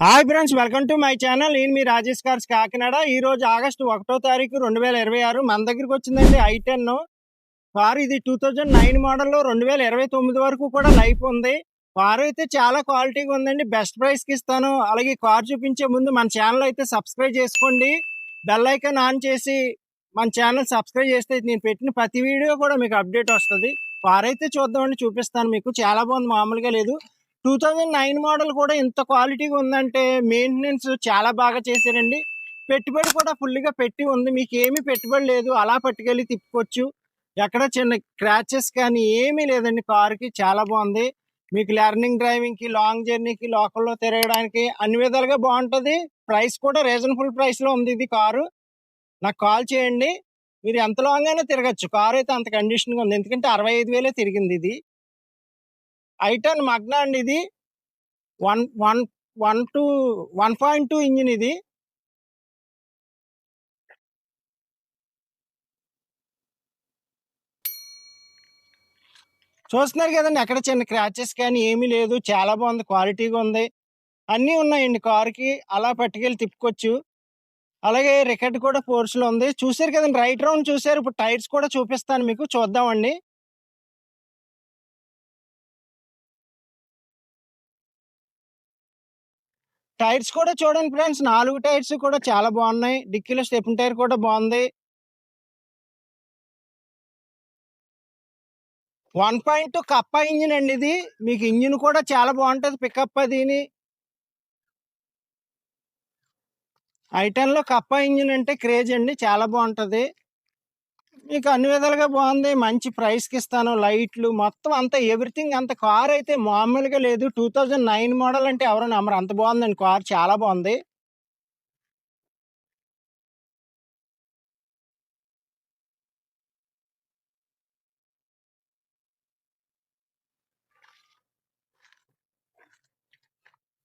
Hi friends, welcome to my channel. నేను మీ Rajesh cars Kakinada. ఈ రోజు ఆగస్టు 1వ తారీఖు 2026 మన దగ్గరికి వచ్చిందండి i10 కారు. ఇది 2009 మోడల్లో 2029 వరకు కూడా లైఫ్ ఉంది. కారు అయితే చాలా క్వాలిటీగా ఉందండి. బెస్ట్ ప్రైస్కి ఇస్తాను. అలాగే కారు చూపించే ముందు మన ఛానల్ అయితే సబ్స్క్రైబ్ చేసుకోండి. బెల్ ఐకాన్ ఆన్ చేసి మన ఛానల్ సబ్స్క్రైబ్ చేస్తే నేను పెట్టిన ప్రతి వీడియో కూడా మీకు అప్డేట్ వస్తుంది. కారు అయితే చూద్దామండి, చూపిస్తాను మీకు. చాలా బాగుంది, మామూలుగా లేదు. 2009 మోడల్ కూడా ఇంత క్వాలిటీగా ఉందంటే మెయింటెనెన్స్ చాలా బాగా చేశారండి. పెట్టుబడి కూడా ఫుల్గా పెట్టి ఉంది. మీకు ఏమీ పెట్టుబడి లేదు, అలా పట్టుకెళ్ళి తిప్పుకోవచ్చు. ఎక్కడ చిన్న క్రాచెస్ కానీ ఏమీ లేదండి. కారుకి చాలా బాగుంది. మీకు లెర్నింగ్ డ్రైవింగ్కి, లాంగ్ జర్నీకి, లోకల్లో తిరగడానికి అన్ని విధాలుగా బాగుంటుంది. ప్రైస్ కూడా రీజనబుల్ ప్రైస్లో ఉంది. ఇది కారు నాకు కాల్ చేయండి. మీరు ఎంత లాంగ్ అయినా తిరగచ్చు. కారు అయితే అంత కండిషన్గా ఉంది, ఎందుకంటే 65,000 తిరిగింది. ఇది i10 మగ్నా అండి. ఇది 1.2 ఇంజిన్. ఇది చూస్తున్నారు కదండి, ఎక్కడ చిన్న క్రాచెస్ కానీ ఏమీ లేదు. చాలా బాగుంది, క్వాలిటీగా ఉంది. అన్నీ ఉన్నాయండి కారుకి, అలా పట్టుకెళ్ళి తిప్పుకోవచ్చు. అలాగే రికార్డ్ కూడా ఫోర్స్లో ఉంది. చూసారు కదండి, రైట్ రౌండ్ చూసారు. ఇప్పుడు టైర్స్ కూడా చూపిస్తాను మీకు, చూద్దామండి. టైర్స్ కూడా చూడండి ఫ్రెండ్స్, 4 టైర్స్ కూడా చాలా బాగున్నాయి. డిక్కీలో స్టెప్ని టైర్ కూడా బాగుంది. 1.2 కప్ప ఇంజిన్ అండి. ఇది మీకు ఇంజిన్ కూడా చాలా బాగుంటుంది, పికప్. దీని i10లో కప్ప ఇంజిన్ అంటే క్రేజ్ అండి, చాలా బాగుంటుంది. మీకు అన్ని విధాలుగా బాగుంది. మంచి ప్రైస్కి ఇస్తాను. లైట్లు మొత్తం అంతా ఎవ్రీథింగ్ అంత. కార్ అయితే మామూలుగా లేదు. 2009 మోడల్ అంటే ఎవరు నమ్మరు, అంత బాగుందండి కార్, చాలా బాగుంది.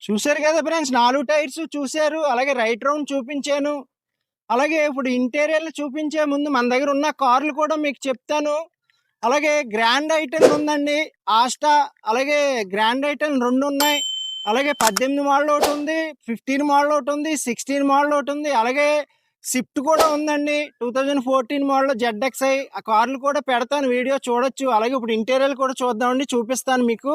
చూశారు కదా ఫ్రెండ్స్, 4 టైర్స్ చూశారు. అలాగే రైట్ రౌండ్ చూపించాను. అలాగే ఇప్పుడు ఇంటీరియర్లు చూపించే ముందు మన దగ్గర ఉన్న కార్లు కూడా మీకు చెప్తాను. అలాగే గ్రాండ్ ఐటెన్ ఉందండి, ఆస్టా. అలాగే గ్రాండ్ ఐటెన్ 2 ఉన్నాయి. అలాగే 18 మోడల్ ఒకటి ఉంది, 15 మోడల్ ఒకటి ఉంది, 16 మోడల్ ఒకటి ఉంది. అలాగే స్విఫ్ట్ కూడా ఉందండి, 2014 మోడల్ ZXi. ఆ కార్లు కూడా పెడతాను, వీడియో చూడొచ్చు. అలాగే ఇప్పుడు ఇంటీరియర్ కూడా చూద్దామండి, చూపిస్తాను మీకు.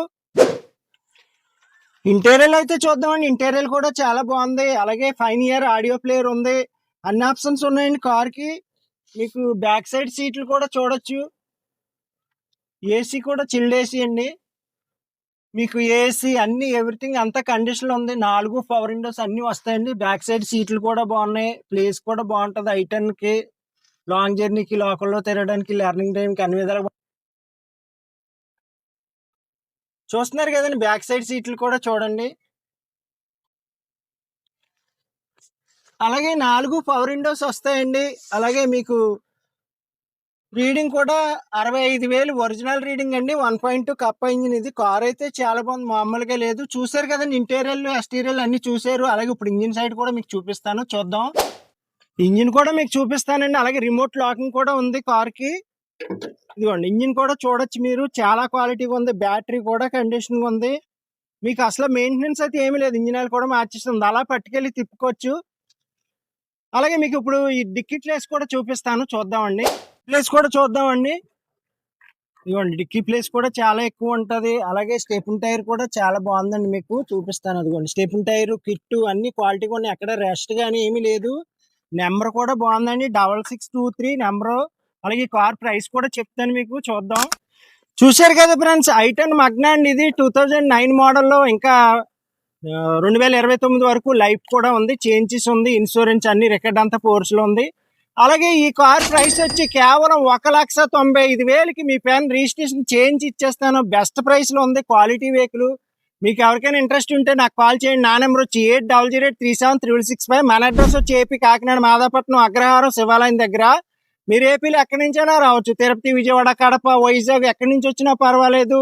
ఇంటీరియర్ అయితే చూద్దామండి. ఇంటీరియర్ కూడా చాలా బాగుంది. అలాగే 5 ఇయర్ ఆడియో ప్లేయర్ ఉంది. అన్ని ఆప్షన్స్ ఉన్నాయండి కార్కి. మీకు బ్యాక్ సైడ్ సీట్లు కూడా చూడొచ్చు. ఏసీ కూడా చిల్డ్ ఏసీ అండి. మీకు ఏసీ అన్ని ఎవ్రీథింగ్ అంతా కండిషన్ ఉంది. 4 పవర్ విండోస్ అన్ని వస్తాయండి. బ్యాక్ సైడ్ సీట్లు కూడా బాగున్నాయి. ప్లేస్ కూడా బాగుంటుంది. i10కి లాంగ్ జర్నీకి, లోకల్లో తిరగడానికి, లెర్నింగ్ టైంకి అన్ని విధాలుగా చూస్తున్నారు కదండి. బ్యాక్ సైడ్ సీట్లు కూడా చూడండి. అలాగే 4 పవర్ విండోస్ వస్తాయండి. అలాగే మీకు రీడింగ్ కూడా 65,000 ఒరిజినల్ రీడింగ్ అండి. 1.2 కప్ప ఇంజిన్. ఇది కార్ అయితే చాలా బాగుంది, మామూలుగా లేదు. చూసారు కదండి, ఇంటీరియర్ ఎక్స్టీరియర్ అన్ని చూసారు. అలాగే ఇప్పుడు ఇంజిన్ సైడ్ కూడా మీకు చూపిస్తాను, చూద్దాం. ఇంజిన్ కూడా మీకు చూపిస్తానండి. అలాగే రిమోట్ లాకింగ్ కూడా ఉంది కార్కి. ఇదిగోండి, ఇంజిన్ కూడా చూడొచ్చు మీరు, చాలా క్వాలిటీగా ఉంది. బ్యాటరీ కూడా కండిషన్ ఉంది. మీకు అసలు మెయింటెనెన్స్ అయితే ఏమీ లేదు. ఇంజిన్ ఆయిల్ కూడా మార్చేస్తుంది, అలా పట్టుకెళ్ళి తిప్పుకోవచ్చు. అలాగే మీకు ఇప్పుడు ఈ డిక్కీ ప్లేస్ కూడా చూపిస్తాను, చూద్దామండి. ప్లేస్ కూడా చూద్దామండి. ఇదిగోండి, డిక్కీ ప్లేస్ కూడా చాలా ఎక్కువ ఉంటుంది. అలాగే స్టెప్ని టైర్ కూడా చాలా బాగుందండి, మీకు చూపిస్తాను. అదిగోండి, స్టెప్ని టైర్ కిట్ అన్ని క్వాలిటీగా ఉన్నాయి. ఎక్కడ రెస్ట్ కానీ ఏమీ లేదు. నెంబర్ కూడా బాగుందండి, 6623 నెంబరు. అలాగే కార్ ప్రైస్ కూడా చెప్తాను మీకు, చూద్దాం. చూశారు కదా ఫ్రెండ్స్, i10 మగ్నా అండి. ఇది 2009 మోడల్లో ఇంకా 2029 వరకు లైఫ్ కూడా ఉంది. చేంజెస్ ఉంది, ఇన్సూరెన్స్ అన్ని రికార్డ్ అంతా ఫోర్స్లో ఉంది. అలాగే ఈ కార్ ప్రైస్ వచ్చి కేవలం 1,95,000కి మీ పేరు రిజిస్ట్రేషన్ చేంజ్ ఇచ్చేస్తాను. బెస్ట్ ప్రైస్లో ఉంది, క్వాలిటీ వెహికల్. మీకు ఎవరికైనా ఇంట్రెస్ట్ ఉంటే నాకు కాల్ చేయండి. నా నెంబర్ వచ్చి 8008373665. మన అడ్రస్ వచ్చి ఏపీ కాకినాడ, మాదాపట్నం, అగ్రహారం, శివాలయం దగ్గర. మీరు ఏపీలో ఎక్కడి నుంచైనా రావచ్చు. తిరుపతి, విజయవాడ, కడప, వైజాగ్ ఎక్కడి నుంచి వచ్చినా పర్వాలేదు.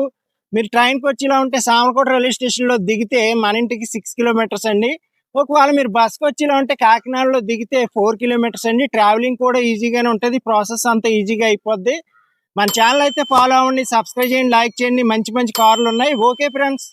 మీరు ట్రైన్కి వచ్చేలా ఉంటే సామర్లకోట రైల్వే స్టేషన్లో దిగితే మన ఇంటికి 6 కిలోమీటర్స్ అండి. ఒకవేళ మీరు బస్కి వచ్చేలా ఉంటే కాకినాడలో దిగితే 4 కిలోమీటర్స్ అండి. ట్రావెలింగ్ కూడా ఈజీగానే ఉంటుంది, ప్రాసెస్ అంతా ఈజీగా అయిపోద్ది. మన ఛానల్ అయితే ఫాలో అవ్వండి, సబ్స్క్రైబ్ చేయండి, లైక్ చేయండి. మంచి మంచి కార్లు ఉన్నాయి. Okay friends.